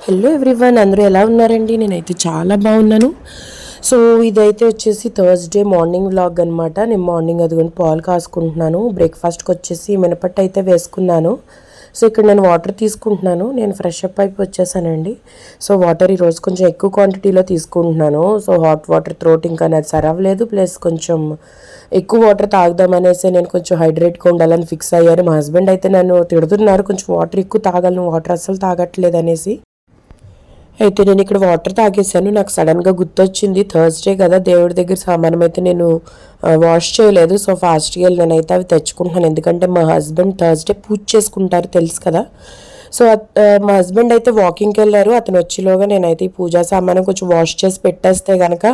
Hello everyone, అందరూ ఎలా ఉన్నారండి? నేనైతే చాలా బాగున్నాను. సో ఇదైతే వచ్చేసి థర్స్డే మార్నింగ్ వ్లాగ్ అనమాట. నేను మార్నింగ్ అదిగోని పాలు కాసుకుంటున్నాను. బ్రేక్ఫాస్ట్కి వచ్చేసి మినపట్టు అయితే వేసుకున్నాను. సో ఇక్కడ నేను వాటర్ తీసుకుంటున్నాను. నేను ఫ్రెష్ అప్ అయిపోయి వచ్చేసానండి. సో వాటర్ ఈరోజు కొంచెం ఎక్కువ క్వాంటిటీలో తీసుకుంటున్నాను. సో హాట్ వాటర్ త్రోట్ ఇంకా నాది సరవలేదు, ప్లస్ కొంచెం ఎక్కువ వాటర్ తాగుదామనేసి నేను కొంచెం హైడ్రేట్గా ఉండాలని ఫిక్స్ అయ్యారు. మా హస్బెండ్ అయితే నన్ను తిడుతున్నారు, కొంచెం వాటర్ ఎక్కువ తాగాలి, వాటర్ అస్సలు తాగట్లేదు అనేసి. అయితే నేను ఇక్కడ వాటర్ తాగేసాను. నాకు సడన్గా గుర్తొచ్చింది, థర్స్డే కదా, దేవుడి దగ్గర సామానం అయితే నేను వాష్ చేయలేదు. సో ఫాస్ట్గా వెళ్ళి నేనైతే అవి తెచ్చుకుంటున్నాను. ఎందుకంటే మా హస్బెండ్ థర్స్డే పూజ చేసుకుంటారు, తెలుసు కదా. సో మా హస్బెండ్ అయితే వాకింగ్కి వెళ్ళారు. అతను వచ్చేలోగా నేనైతే ఈ పూజా సామానం కొంచెం వాష్ చేసి పెట్టేస్తే కనుక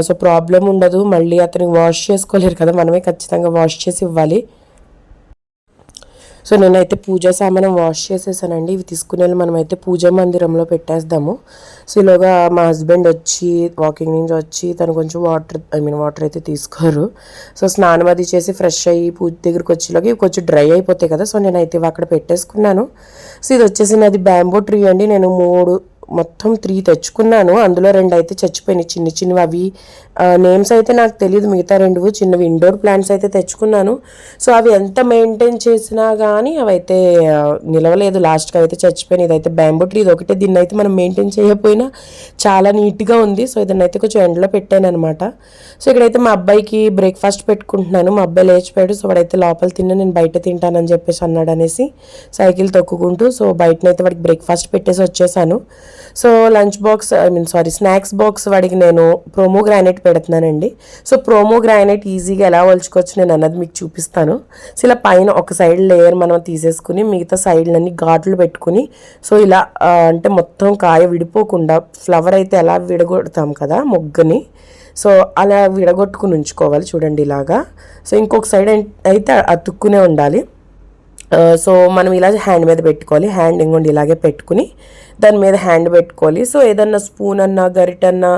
సో ప్రాబ్లం ఉండదు. మళ్ళీ అతనికి వాష్ చేసుకోలేరు కదా, మనమే ఖచ్చితంగా వాష్ చేసి ఇవ్వాలి. సో నేనైతే పూజా సామానం వాష్ చేసేసానండి. ఇవి తీసుకునే మనమైతే పూజా మందిరంలో పెట్టేద్దాము. సో ఈలోగా మా హస్బెండ్ వచ్చి వాకింగ్ నుంచి వచ్చి తను కొంచెం వాటర్ అయితే తీసుకోరు. సో స్నానం అది చేసి ఫ్రెష్ అయ్యి పూజ దగ్గరికి వచ్చేలోకి ఇవి కొంచెం డ్రై అయిపోతాయి కదా. సో నేనైతే ఇవి అక్కడ పెట్టేసుకున్నాను. సో ఇది వచ్చేసి నాది బ్యాంబో ట్రీ అండి. నేను మొత్తం 3 తెచ్చుకున్నాను. అందులో 2 అయితే చచ్చిపోయినాయి, చిన్న చిన్నవి. అవి నేమ్స్ అయితే నాకు తెలియదు, మిగతా 2 చిన్నవి ఇండోర్ ప్లాంట్స్ అయితే తెచ్చుకున్నాను. సో అవి ఎంత మెయింటైన్ చేసినా కానీ అవి అయితే నిలవలేదు, లాస్ట్గా అయితే చచ్చిపోయినాయి. ఇదైతే బ్యాంబో ట్రీ, ఇది ఒకటే. దీన్ని అయితే మనం మెయింటైన్ చేయకపోయినా చాలా నీట్గా ఉంది. సో ఇదన్నీ అయితే కొంచెం ఎండలో పెట్టాను అనమాట. సో ఇక్కడైతే మా అబ్బాయికి బ్రేక్ఫాస్ట్ పెట్టుకుంటున్నాను. మా అబ్బాయి లేచిపోయాడు. సో వాడైతే లోపల నేను బయట తింటానని చెప్పేసి అన్నాడు అనేసి సైకిల్ తొక్కుకుంటూ సో బయటనైతే వాడికి బ్రేక్ఫాస్ట్ పెట్టేసి వచ్చేసాను. So lunch box snacks box వాడికి నేను ప్రోమోగ్రానైట్ పెడుతున్నానండి. సో ప్రోమోగ్రానైట్ ఈజీగా ఎలా వలుచుకోవచ్చు నేను అన్నది మీకు చూపిస్తాను. సో ఇలా పైన ఒక సైడ్ లేయర్ మనం తీసేసుకుని మిగతా సైడ్లన్నీ ఘాట్లు పెట్టుకుని సో ఇలా అంటే మొత్తం కాయ విడిపోకుండా ఫ్లవర్ అయితే ఎలా విడగొడతాం కదా మొగ్గని, సో అలా విడగొట్టుకుని ఉంచుకోవాలి. చూడండి ఇలాగా. సో ఇంకొక సైడ్ అయితే అతుక్కునే ఉండాలి. సో మనం ఇలా హ్యాండ్ మీద పెట్టుకోవాలి. హ్యాండ్ ఇంకోండి ఇలాగే పెట్టుకుని దాని మీద హ్యాండ్ పెట్టుకోవాలి. సో ఏదన్నా స్పూన్ అన్నా గరిటన్నా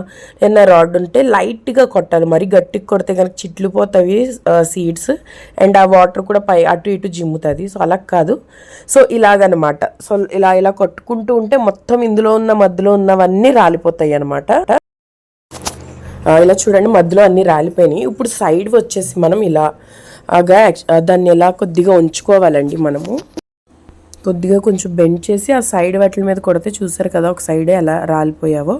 ఏదన్నా రాడ్ ఉంటే లైట్గా కొట్టాలి, మరి గట్టిగా కొడితే కనుక చిట్లిపోతాయి సీడ్స్, అండ్ ఆ వాటర్ కూడా అటు ఇటు జిమ్ముతుంది. సో అలా కాదు, సో ఇలాగనమాట. సో ఇలా కొట్టుకుంటూ ఉంటే మొత్తం ఇందులో మధ్యలో ఉన్నవన్నీ రాలిపోతాయి అనమాట. ఇలా చూడండి, మధ్యలో అన్నీ రాలిపోయినాయి. ఇప్పుడు సైడ్ వచ్చేసి మనం దాన్ని ఎలా కొద్దిగా ఉంచుకోవాలండి. మనము కొద్దిగా కొంచెం బెండ్ చేసి ఆ సైడ్ వాటి మీద కొడితే చూసారు కదా ఒక సైడే ఎలా రాలిపోయావో.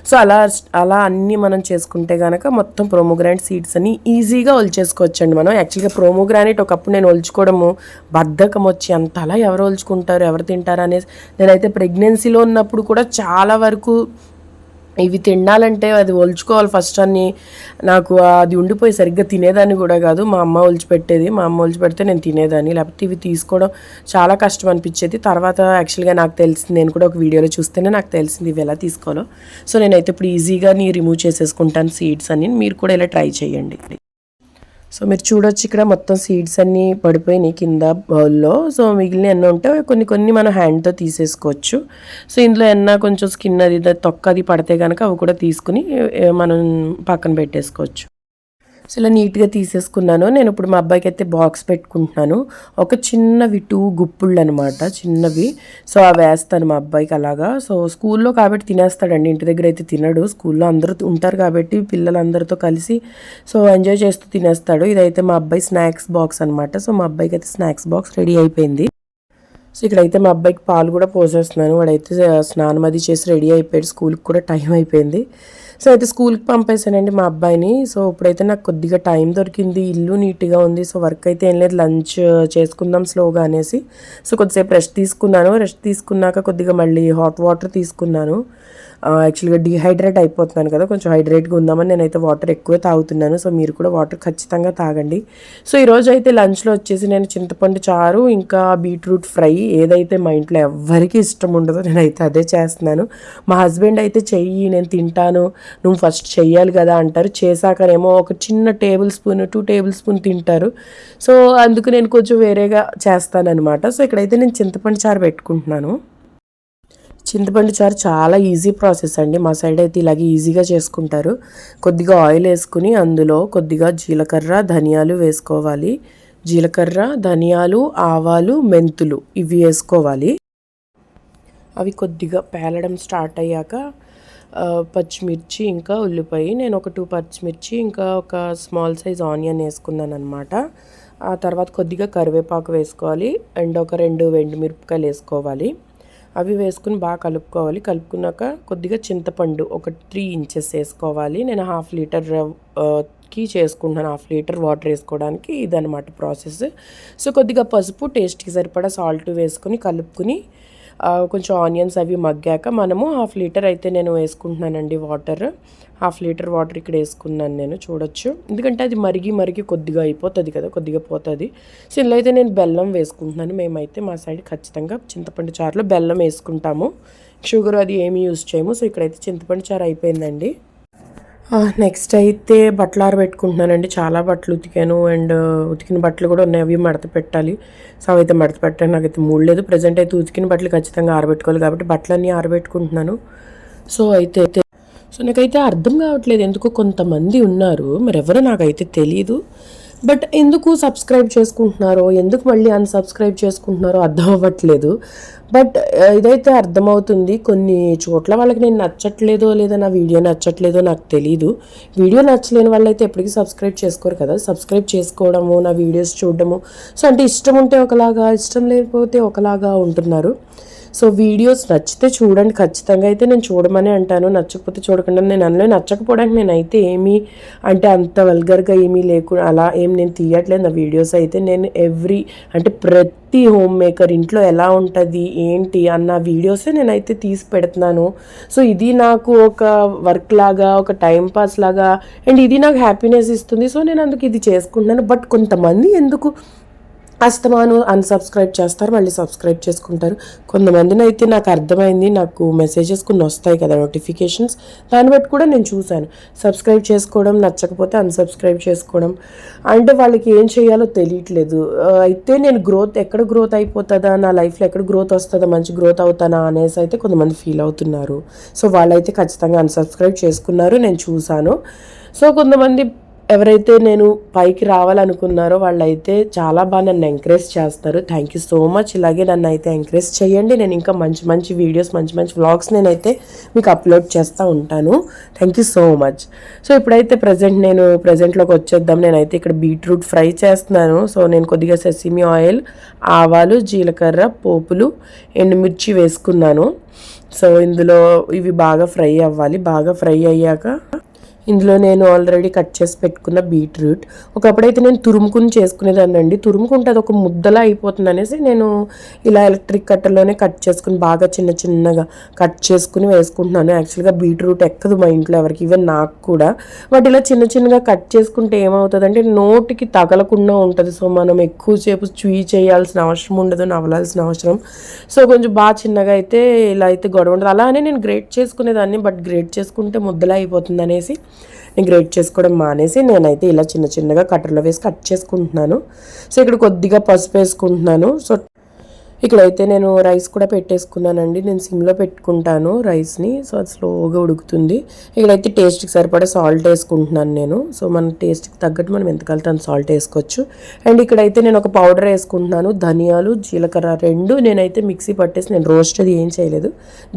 సో అలా అన్నీ మనం చేసుకుంటే కనుక మొత్తం ప్రోమోగ్రానైట్ సీడ్స్ అన్ని ఈజీగా ఒలిచేసుకోవచ్చండి. మనం యాక్చువల్గా ప్రోమోగ్రానైట్ ఒకప్పుడు నేను ఒలుచుకోవడము బద్ధకం వచ్చి అంత అలా ఎవరు ఒలుచుకుంటారు, ఎవరు తింటారు అనేసి నేనైతే ప్రెగ్నెన్సీలో ఉన్నప్పుడు కూడా చాలా వరకు ఇవి తినాలంటే అది ఒలుచుకోవాలి ఫస్ట్ అని నాకు అది ఉండిపోయి సరిగ్గా తినేదాన్ని కూడా కాదు. మా అమ్మ ఒలిచిపెట్టేది, మా అమ్మ ఒలిచిపెడితే నేను తినేదాన్ని, లేకపోతే ఇవి తీసుకోవడం చాలా కష్టం అనిపించేది. తర్వాత యాక్చువల్గా నాకు తెలిసింది, నేను కూడా ఒక వీడియోలో చూస్తేనే నాకు తెలిసింది ఇవి ఎలా తీసుకోవాలో. సో నేనైతే ఇప్పుడు ఈజీగా రిమూవ్ చేసేసుకుంటాను సీడ్స్ అని. మీరు కూడా ఇలా ట్రై చేయండి. సో మీరు చూడొచ్చు ఇక్కడ మొత్తం సీడ్స్ అన్నీ పడిపోయినాయి కింద బౌల్లో. సో మిగిలిన ఎన్న ఉంటే కొన్ని మనం హ్యాండ్తో తీసేసుకోవచ్చు. సో ఇందులో ఎన్న కొంచెం స్కిన్ అది తొక్క అది పడితే కనుక అవి కూడా తీసుకుని మనం పక్కన పెట్టేసుకోవచ్చు. సో ఇలా నీట్గా తీసేసుకున్నాను. నేను ఇప్పుడు మా అబ్బాయికి అయితే బాక్స్ పెట్టుకుంటున్నాను. ఒక చిన్నవి 2 గుప్పుళ్ళు అనమాట, చిన్నవి. సో అవి వేస్తాను మా అబ్బాయికి అలాగా. సో స్కూల్లో కాబట్టి తినేస్తాడండి, ఇంటి దగ్గర అయితే తినడు. స్కూల్లో అందరూ ఉంటారు కాబట్టి పిల్లలందరితో కలిసి సో ఎంజాయ్ చేస్తూ తినేస్తాడు. ఇదైతే మా అబ్బాయి స్నాక్స్ బాక్స్ అనమాట. సో మా అబ్బాయికి అయితే స్నాక్స్ బాక్స్ రెడీ అయిపోయింది. సో ఇక్కడైతే మా అబ్బాయికి పాలు కూడా పోసేస్తున్నాను. వాడైతే స్నానం అది చేసి రెడీ అయిపోయాడు, స్కూల్కి కూడా టైం అయిపోయింది. సో అయితే స్కూల్కి పంపేశానండి మా అబ్బాయిని. సో ఇప్పుడైతే నాకు కొద్దిగా టైం దొరికింది, ఇల్లు నీట్గా ఉంది. సో వర్క్ అయితే ఏం లేదు, లంచ్ చేసుకుందాం స్లోగా అనేసి సో కొద్దిసేపు రెస్ట్ తీసుకున్నాను. రెస్ట్ తీసుకున్నాక కొద్దిగా మళ్ళీ హాట్ వాటర్ తీసుకున్నాను. యాక్చువల్గా డీహైడ్రేట్ అయిపోతున్నాను కదా, కొంచెం హైడ్రేట్గా ఉందామని నేనైతే వాటర్ ఎక్కువే తాగుతున్నాను. సో మీరు కూడా వాటర్ ఖచ్చితంగా తాగండి. సో ఈరోజు అయితే లంచ్లో వచ్చేసి నేను చింతపండు చారు ఇంకా బీట్రూట్ ఫ్రై, ఏదైతే మా ఇంట్లో ఎవరికి ఇష్టం ఉండదో నేనైతే అదే చేస్తున్నాను. మా హస్బెండ్ అయితే చెయ్యి నేను తింటాను, నువ్వు ఫస్ట్ చెయ్యాలి కదా అంటారు. చేశాకనేమో ఒక చిన్న 2 టేబుల్ స్పూన్ తింటారు. సో అందుకు నేను కొంచెం వేరేగా చేస్తానన్నమాట. సో ఇక్కడైతే నేను చింతపండు చారు పెట్టుకుంటున్నాను. చింతపండు చారు చాలా ఈజీ ప్రాసెస్ అండి. మా సైడ్ అయితే ఇలాగే ఈజీగా చేసుకుంటారు. కొద్దిగా ఆయిల్ వేసుకుని అందులో కొద్దిగా జీలకర్ర ధనియాలు వేసుకోవాలి. జీలకర్ర ధనియాలు ఆవాలు మెంతులు ఇవి వేసుకోవాలి. అవి కొద్దిగా పేలడం స్టార్ట్ అయ్యాక పచ్చిమిర్చి ఇంకా ఉల్లిపాయ, నేను ఒక 2 పచ్చిమిర్చి ఇంకా ఒక స్మాల్ సైజ్ ఆనియన్ వేసుకున్నాను అనమాట. ఆ తర్వాత కొద్దిగా కరివేపాకు వేసుకోవాలి అండ్ ఒక 2 ఎండుమిరపకాయలు వేసుకోవాలి. అవి వేసుకుని బాగా కలుపుకోవాలి. కలుపుకున్నాక కొద్దిగా చింతపండు ఒక 3 ఇంచెస్ వేసుకోవాలి. నేను 1/2 లీటర్ కి చేసుకుంటున్నాను. 1/2 లీటర్ వాటర్ వేసుకోవడానికి ఇదనమాట ప్రాసెస్. సో కొద్దిగా పసుపు, టేస్ట్కి సరిపడా సాల్ట్ వేసుకొని కలుపుకుని కొంచెం ఆనియన్స్ అవి మగ్గాక మనము 1/2 లీటర్ అయితే నేను వేసుకుంటున్నానండి వాటర్. 1/2 లీటర్ వాటర్ ఇక్కడ వేసుకున్నాను నేను, చూడొచ్చు. ఎందుకంటే అది మరిగి కొద్దిగా అయిపోతుంది కదా, కొద్దిగా పోతుంది. సో ఇందులో అయితే నేను బెల్లం వేసుకుంటున్నాను. మేమైతే మా సైడ్ ఖచ్చితంగా చింతపండు చారులో బెల్లం వేసుకుంటాము, షుగర్ అది ఏమీ యూజ్ చేయము. సో ఇక్కడైతే చింతపండు చారు అయిపోయిందండి. నెక్స్ట్ అయితే బట్టలు ఆరబెట్టుకుంటున్నానండి. చాలా బట్టలు ఉతికాను అండ్ ఉతికిన బట్టలు కూడా ఉన్నాయి, అవి మడత పెట్టాలి. సో అవైతే మడత పెట్టాను, నాకైతే మూడు లేదు. ప్రజెంట్ అయితే ఉతికిన బట్టలు ఖచ్చితంగా ఆరబెట్టుకోవాలి కాబట్టి బట్టలన్నీ ఆరబెట్టుకుంటున్నాను. సో నాకైతే అర్థం కావట్లేదు, ఎందుకు కొంతమంది ఉన్నారు, మరి ఎవరో నాకైతే తెలీదు, బట్ ఎందుకు సబ్స్క్రైబ్ చేసుకుంటున్నారో, ఎందుకు మళ్ళీ అన్సబ్స్క్రైబ్ చేసుకుంటున్నారో అర్థం అవ్వట్లేదు. బట్ ఇదైతే అర్థమవుతుంది, కొన్ని చోట్ల వాళ్ళకి నేను నచ్చట్లేదో లేదా నా వీడియో నచ్చట్లేదో నాకు తెలీదు. వీడియో నచ్చలేని వాళ్ళైతే ఎప్పటికీ సబ్స్క్రైబ్ చేసుకోరు కదా. సబ్స్క్రైబ్ చేసుకోవడము, నా వీడియోస్ చూడడము, సో అంటే ఇష్టం ఉంటే ఒకలాగా, ఇష్టం లేకపోతే ఒకలాగా ఉంటున్నారు. సో వీడియోస్ నచ్చితే చూడండి, ఖచ్చితంగా అయితే నేను చూడమని అంటాను. నచ్చకపోతే చూడకుండా నేను అందులో నచ్చకపోవడానికి నేనైతే ఏమీ అంటే అంత వల్గర్గా ఏమీ లేకుండా అలా నేను తీయట్లేదు నా వీడియోస్ అయితే. నేను ప్రతి హోమ్ మేకర్ ఇంట్లో ఎలా ఉంటుంది ఏంటి అన్న వీడియోసే నేనైతే తీసి పెడుతున్నాను. సో ఇది నాకు ఒక వర్క్ లాగా, ఒక టైం పాస్ లాగా, అండ్ ఇది నాకు హ్యాపీనెస్ ఇస్తుంది. సో నేను అందుకు ఇది చేసుకుంటున్నాను. బట్ కొంతమంది ఎందుకు అస్తమాను అన్సబ్స్క్రైబ్ చేస్తారు, మళ్ళీ సబ్స్క్రైబ్ చేసుకుంటారు. కొంతమందిని అయితే నాకు అర్థమైంది, నాకు మెసేజెస్ కొన్ని వస్తాయి కదా నోటిఫికేషన్స్, దాన్ని బట్టి కూడా నేను చూశాను. సబ్స్క్రైబ్ చేసుకోవడం, నచ్చకపోతే అన్సబ్స్క్రైబ్ చేసుకోవడం, అంటే వాళ్ళకి ఏం చేయాలో తెలియట్లేదు. అయితే నేను ఎక్కడ గ్రోత్ అయిపోతుందా, నా లైఫ్లో ఎక్కడ గ్రోత్ వస్తుందా, మంచి గ్రోత్ అవుతానా అనేసి అయితే కొంతమంది ఫీల్ అవుతున్నారు. సో వాళ్ళైతే ఖచ్చితంగా అన్సబ్స్క్రైబ్ చేసుకున్నారు, నేను చూశాను. సో కొంతమంది ఎవరైతే నేను పైకి రావాలనుకున్నారో వాళ్ళైతే చాలా బాగా నన్ను ఎంకరేజ్ చేస్తారు. Thank you so much. ఇలాగే నన్ను అయితే ఎంకరేజ్ చేయండి. నేను ఇంకా మంచి మంచి వీడియోస్, మంచి మంచి వ్లాగ్స్ నేనైతే మీకు అప్లోడ్ చేస్తూ ఉంటాను. Thank you so much. So ఇప్పుడైతే ప్రజెంట్లోకి వచ్చేద్దాం. నేనైతే ఇక్కడ బీట్రూట్ ఫ్రై చేస్తున్నాను. సో నేను కొద్దిగా సెసమి ఆయిల్, ఆవాలు, జీలకర్ర, పోపులు, ఎండుమిర్చి వేసుకున్నాను. సో ఇందులో ఇవి బాగా ఫ్రై అవ్వాలి. బాగా ఫ్రై అయ్యాక ఇందులో నేను ఆల్రెడీ కట్ చేసి పెట్టుకున్న బీట్రూట్, ఒకప్పుడైతే నేను తురుముకుని చేసుకునేదాన్ని అండి. తురుముకుంటే అది ఒక ముద్దలా అయిపోతుంది అనేసి నేను ఇలా ఎలక్ట్రిక్ కట్టర్లోనే కట్ చేసుకుని బాగా చిన్న చిన్నగా కట్ చేసుకుని వేసుకుంటున్నాను. యాక్చువల్గా బీట్రూట్ ఎక్కదు మా ఇంట్లో ఎవరికి, ఈవెన్ నాకు కూడా. బట్ ఇలా చిన్న చిన్నగా కట్ చేసుకుంటే ఏమవుతుందంటే నోటికి తగలకుండా ఉంటుంది. సో మనం ఎక్కువసేపు చేయాల్సిన అవసరం ఉండదు, నవలాల్సిన అవసరం. సో కొంచెం బాగా చిన్నగా అయితే ఇలా అయితే గొడవ ఉండదు. అలానే నేను గ్రేట్ చేసుకునేదాన్ని, బట్ గ్రేట్ చేసుకుంటే ముద్దలా అయిపోతుంది అనేసి నేను గ్రేట్ చేసుకోవడం మానేసి నేనైతే ఇలా చిన్న చిన్నగా కట్టర్లో వేసి కట్ చేసుకుంటున్నాను. సో ఇక్కడ కొద్దిగా పసుపు వేసుకుంటున్నాను. సో ఇక్కడైతే నేను రైస్ కూడా పెట్టేసుకున్నానండి. నేను సిమ్లో పెట్టుకుంటాను రైస్ని, సో అది స్లోగా ఉడుకుతుంది. ఇక్కడైతే టేస్ట్కి సరిపడా సాల్ట్ వేసుకుంటున్నాను నేను. సో మన టేస్ట్కి తగ్గట్టు మనం ఎంత కలితే అంత సాల్ట్ వేసుకోవచ్చు. అండ్ ఇక్కడైతే నేను ఒక పౌడర్ వేసుకుంటున్నాను, ధనియాలు, జీలకర్ర 2 నేనైతే మిక్సీ పట్టేసి, నేను రోస్ట్ అది ఏం చేయలేదు,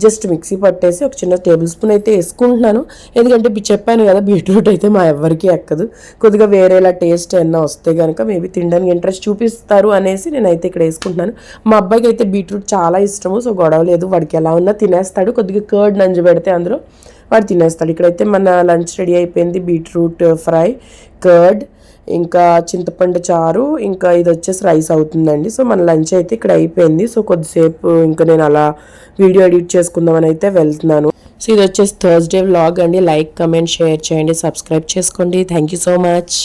జస్ట్ మిక్సీ పట్టేసి ఒక చిన్న టేబుల్ స్పూన్ అయితే వేసుకుంటున్నాను. ఎందుకంటే చెప్పాను కదా బీట్రూట్ అయితే మా ఎవ్వరికీ ఎక్కదు. కొద్దిగా వేరేలా టేస్ట్ ఏమన్నా వస్తే కనుక మేబీ తినడానికి ఇంట్రెస్ట్ చూపిస్తారు అనేసి నేనైతే ఇక్కడ వేసుకుంటున్నాను. మా అబ్బాయికి అయితే బీట్రూట్ చాలా ఇష్టము. సో గొడవ లేదు, వాడికి ఎలా ఉన్నా తినేస్తాడు. కొద్దిగా కర్డ్ నంజు పెడితే అందులో వాడు తినేస్తాడు. ఇక్కడైతే మన లంచ్ రెడీ అయిపోయింది. బీట్రూట్ ఫ్రై, కర్డ్, ఇంకా చింతపండు చారు, ఇంకా ఇది వచ్చేసి రైస్ అవుతుందండి. సో మన లంచ్ అయితే ఇక్కడ అయిపోయింది. సో కొద్దిసేపు ఇంకా నేను అలా వీడియో ఎడిట్ చేసుకుందామని అయితే వెళ్తున్నాను. సో ఇది వచ్చేసి థర్స్డే వ్లాగ్ అండి. లైక్, కమెంట్, షేర్ చేయండి, సబ్స్క్రైబ్ చేసుకోండి. Thank you so much.